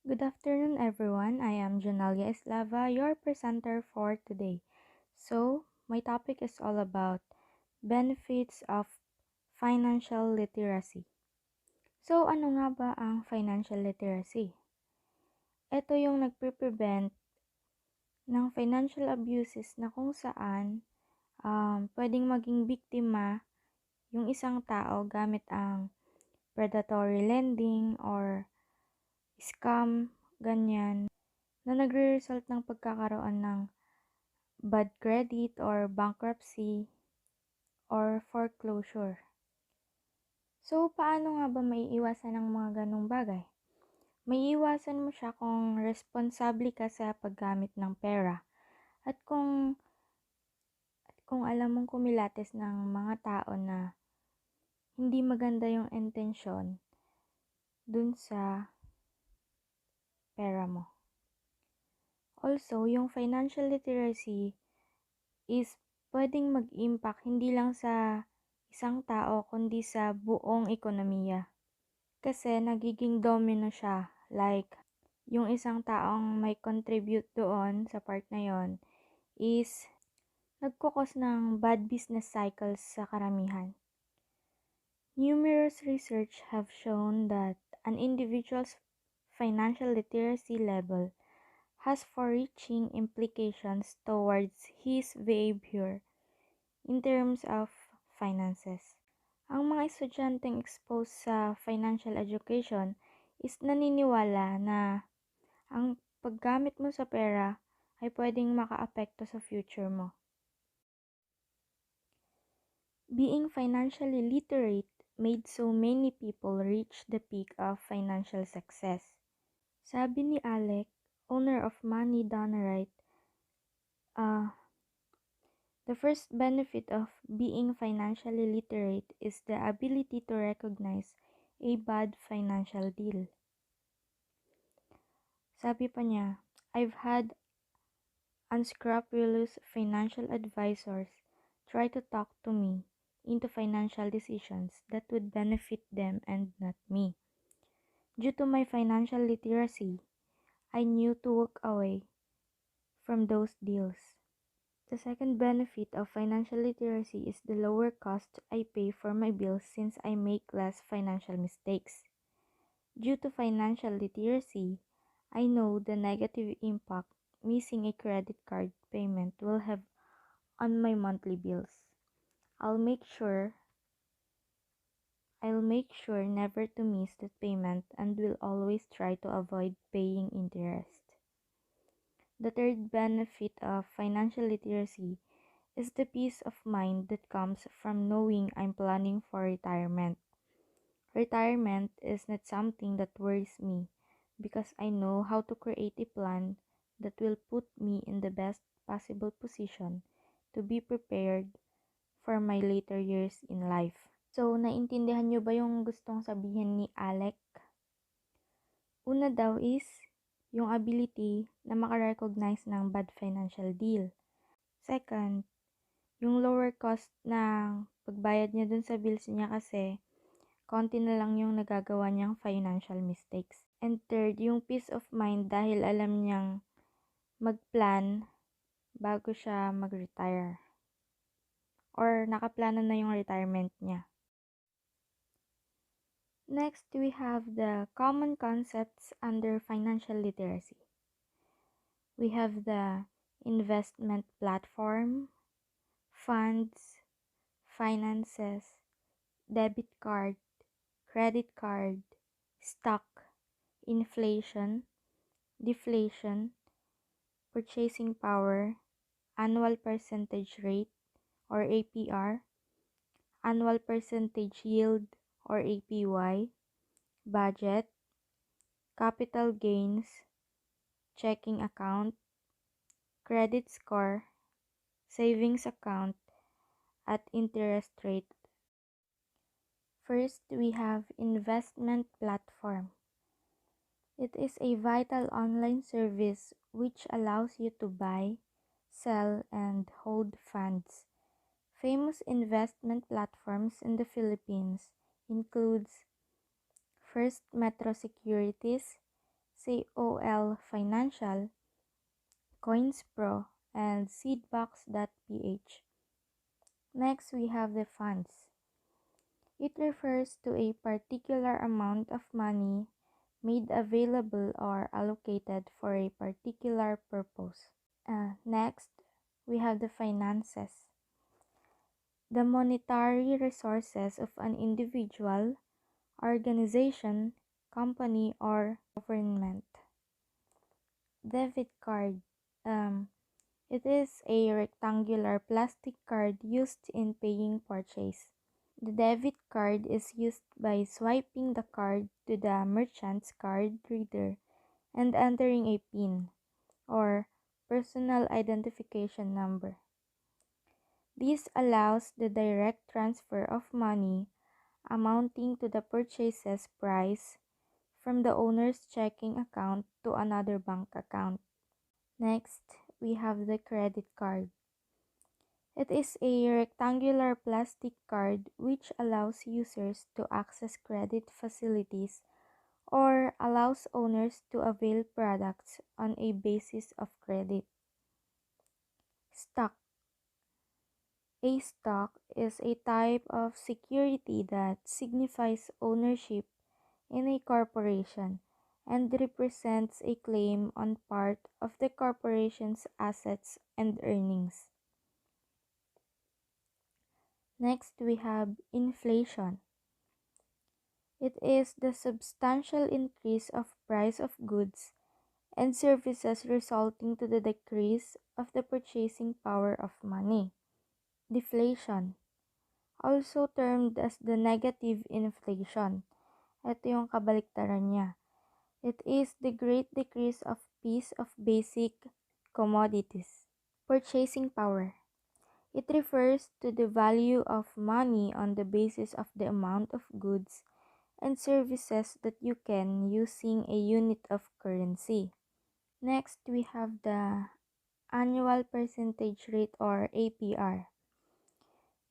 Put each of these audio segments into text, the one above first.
Good afternoon, everyone. I am Junelia Eslava, your presenter for today. My topic is all about benefits of financial literacy. Ano nga ba ang financial literacy? Ito yung nagpre-prevent ng financial abuses na kung saan pwedeng maging biktima yung isang tao gamit ang predatory lending or scam, ganyan, na nagre-result ng pagkakaroon ng bad credit or bankruptcy or foreclosure. Paano nga ba maiiwasan ang mga ganong bagay? Maiiwasan mo siya kung responsable ka sa paggamit ng pera at kung alam mong kumilates ng mga tao na hindi maganda yung intensyon dun sa pera mo. Also, yung financial literacy is pwedeng mag-impact hindi lang sa isang tao kundi sa buong ekonomiya. Kasi nagiging domino siya. Like, yung isang taong may contribute doon sa part na yon is nagkukos ng bad business cycles sa karamihan. Numerous research have shown that an individual's financial literacy level has far-reaching implications towards his behavior in terms of finances. Ang mga estudyanteng exposed sa financial education is naniniwala na ang paggamit mo sa pera ay pwedeng makaapekto sa future mo. Being financially literate made so many people reach the peak of financial success. Sabi ni Alec, owner of Money Done Right, the first benefit of being financially literate is the ability to recognize a bad financial deal. Sabi pa niya, I've had unscrupulous financial advisors try to talk to me into financial decisions that would benefit them and not me. Due to my financial literacy, I knew to walk away from those deals. The second benefit of financial literacy is the lower cost I pay for my bills since I make less financial mistakes. Due to financial literacy, I know the negative impact missing a credit card payment will have on my monthly bills. I'll make sure never to miss that payment and will always try to avoid paying interest. The third benefit of financial literacy is the peace of mind that comes from knowing I'm planning for retirement. Retirement is not something that worries me because I know how to create a plan that will put me in the best possible position to be prepared for my later years in life. Naintindihan nyo ba yung gustong sabihin ni Alec? Una daw is yung ability na makarecognize ng bad financial deal. Second, yung lower cost ng pagbayad niya dun sa bills niya kasi konti na lang yung nagagawa niyang financial mistakes. And third, yung peace of mind dahil alam niyang mag-plan bago siya mag-retire. Or nakaplano na yung retirement niya. Next, we have the common concepts under financial literacy. We have the investment platform, funds, finances, debit card, credit card, stock, inflation, deflation, purchasing power, annual percentage rate or APR, annual percentage yield or APY, budget, capital gains, checking account, credit score, savings account, at interest rate. First, we have investment platform. It is a vital online service which allows you to buy, sell, and hold funds. Famous investment platforms in the Philippines includes First Metro Securities, COL Financial, CoinsPro, and seedbox.ph. Next, we have the funds. It refers to a particular amount of money made available or allocated for a particular purpose. Next, we have the finances. The monetary resources of an individual, organization, company, or government. Debit card. It is a rectangular plastic card used in paying purchase. The debit card is used by swiping the card to the merchant's card reader and entering a PIN, or personal identification number. This allows the direct transfer of money amounting to the purchase's price from the owner's checking account to another bank account. Next, we have the credit card. It is a rectangular plastic card which allows users to access credit facilities or allows owners to avail products on a basis of credit. Stock. A stock is a type of security that signifies ownership in a corporation and represents a claim on part of the corporation's assets and earnings. Next, we have inflation. It is the substantial increase of price of goods and services resulting to the decrease of the purchasing power of money. Deflation, also termed as the negative inflation. Ito yung kabaliktaran niya. It is the great decrease of piece of basic commodities. Purchasing power. It refers to the value of money on the basis of the amount of goods and services that you can using a unit of currency. Next, we have the annual percentage rate or APR.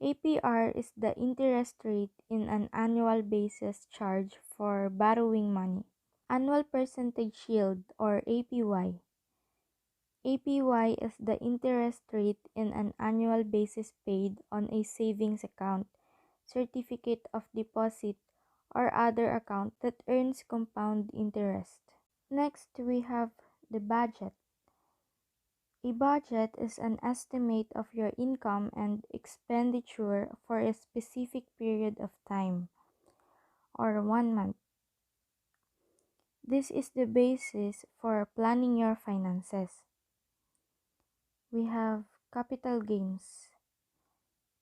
APR is the interest rate in an annual basis charged for borrowing money. Annual percentage yield or APY. APY is the interest rate in an annual basis paid on a savings account, certificate of deposit, or other account that earns compound interest. Next, we have the budget. A budget is an estimate of your income and expenditure for a specific period of time, or 1 month. This is the basis for planning your finances. We have capital gains.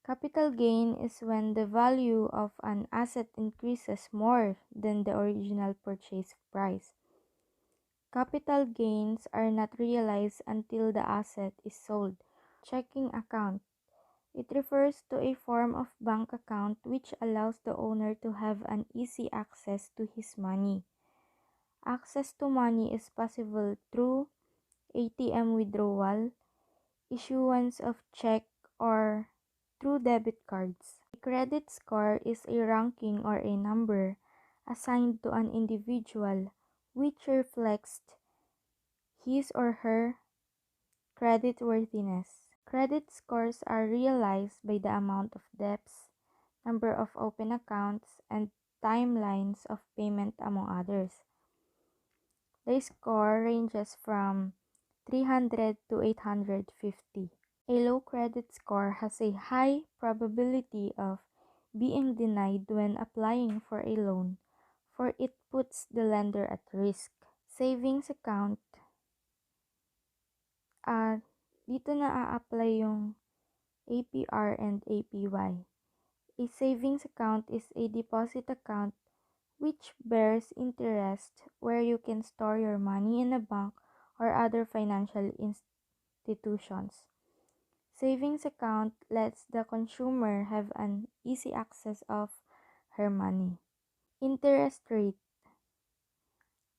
Capital gain is when the value of an asset increases more than the original purchase price. Capital gains are not realized until the asset is sold. Checking account. It refers to a form of bank account which allows the owner to have an easy access to his money. Access to money is possible through ATM withdrawal, issuance of check, or through debit cards. A credit score is a ranking or a number assigned to an individual which reflects his or her creditworthiness. Credit scores are realized by the amount of debts, number of open accounts, and timelines of payment among others. The score ranges from 300 to 850. A low credit score has a high probability of being denied when applying for a loan, for it puts the lender at risk. Savings account. Dito na a-apply yung APR and APY. A savings account is a deposit account which bears interest where you can store your money in a bank or other financial institutions. Savings account lets the consumer have an easy access of her money. Interest rate.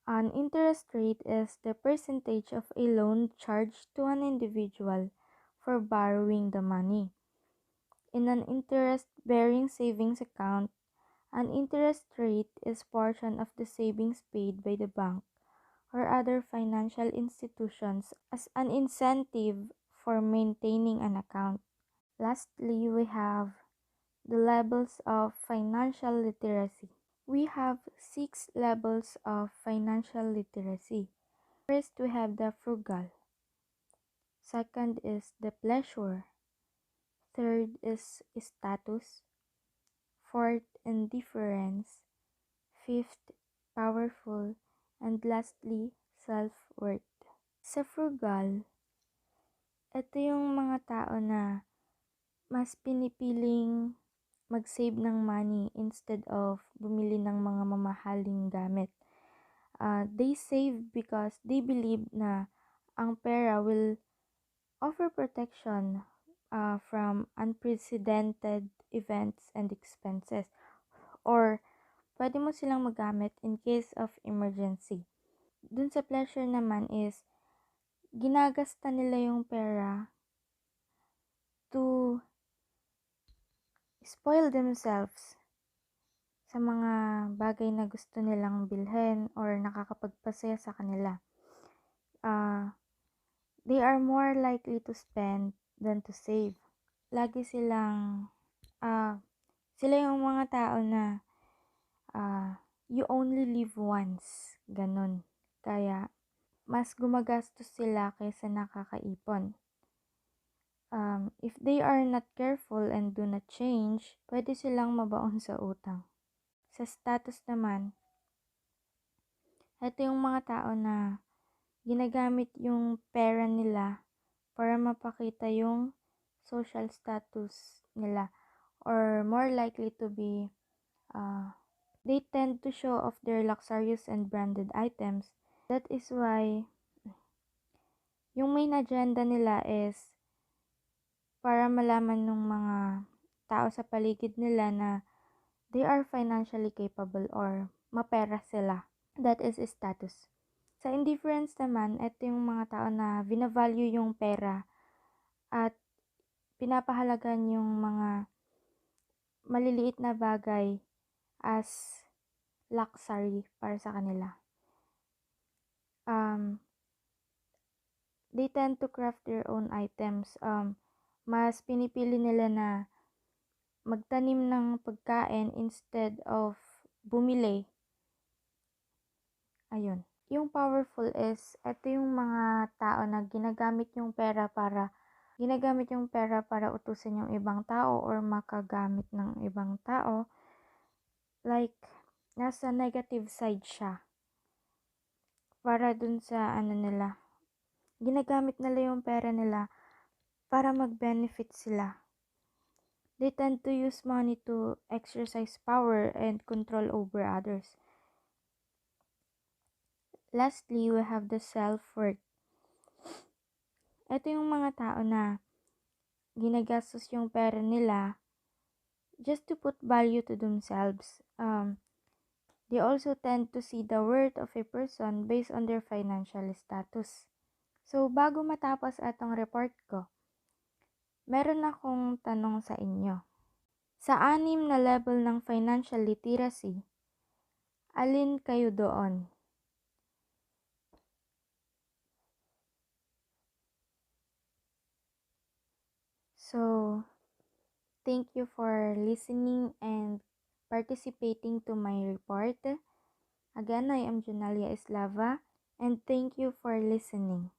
An interest rate is the percentage of a loan charged to an individual for borrowing the money. In an interest-bearing savings account, an interest rate is portion of the savings paid by the bank or other financial institutions as an incentive for maintaining an account. Lastly, we have the levels of financial literacy. We have 6 levels of financial literacy. First, we have the frugal. Second is the pleasure. Third is status. Fourth, indifference. Fifth, powerful. And lastly, self-worth. Sa frugal, ito yung mga tao na mas pinipiling mag-save ng money instead of bumili ng mga mamahaling gamit. They save because they believe na ang pera will offer protection from unprecedented events and expenses, or pwede mo silang magamit in case of emergency. Dun sa pleasure naman is ginagasta nila yung pera to spoil themselves sa mga bagay na gusto nilang bilhin or nakakapagpasaya sa kanila. They are more likely to spend than to save. Lagi silang, sila yung mga tao na you only live once, ganun. Kaya, mas gumagastos sila kaysa nakakaipon. If they are not careful and do not change, pwede silang mabaon sa utang. Sa status naman, ito yung mga tao na ginagamit yung pera nila para mapakita yung social status nila, or more likely to be, they tend to show off their luxurious and branded items. That is why yung main agenda nila is para malaman ng mga tao sa paligid nila na they are financially capable or mapera sila. That is status. Sa indifference naman, ito yung mga tao na binavalue yung pera at pinapahalagan yung mga maliliit na bagay as luxury para sa kanila. They tend to craft their own items. Mas pinipili nila na magtanim ng pagkain instead of bumili. Ayun. Yung powerful is, ito yung mga tao na ginagamit yung pera para utusin yung ibang tao or makagamit ng ibang tao. Like, nasa negative side siya. Para dun sa nila. Ginagamit nila yung pera nila para mag-benefit sila. They tend to use money to exercise power and control over others. Lastly, we have the self-worth. Ito yung mga tao na ginagastos yung pera nila just to put value to themselves. They also tend to see the worth of a person based on their financial status. So, bago matapos atong report ko, meron akong tanong sa inyo. Sa 6 na level ng financial literacy, alin kayo doon? So, thank you for listening and participating to my report. Again, I am Junelia Eslava, and thank you for listening.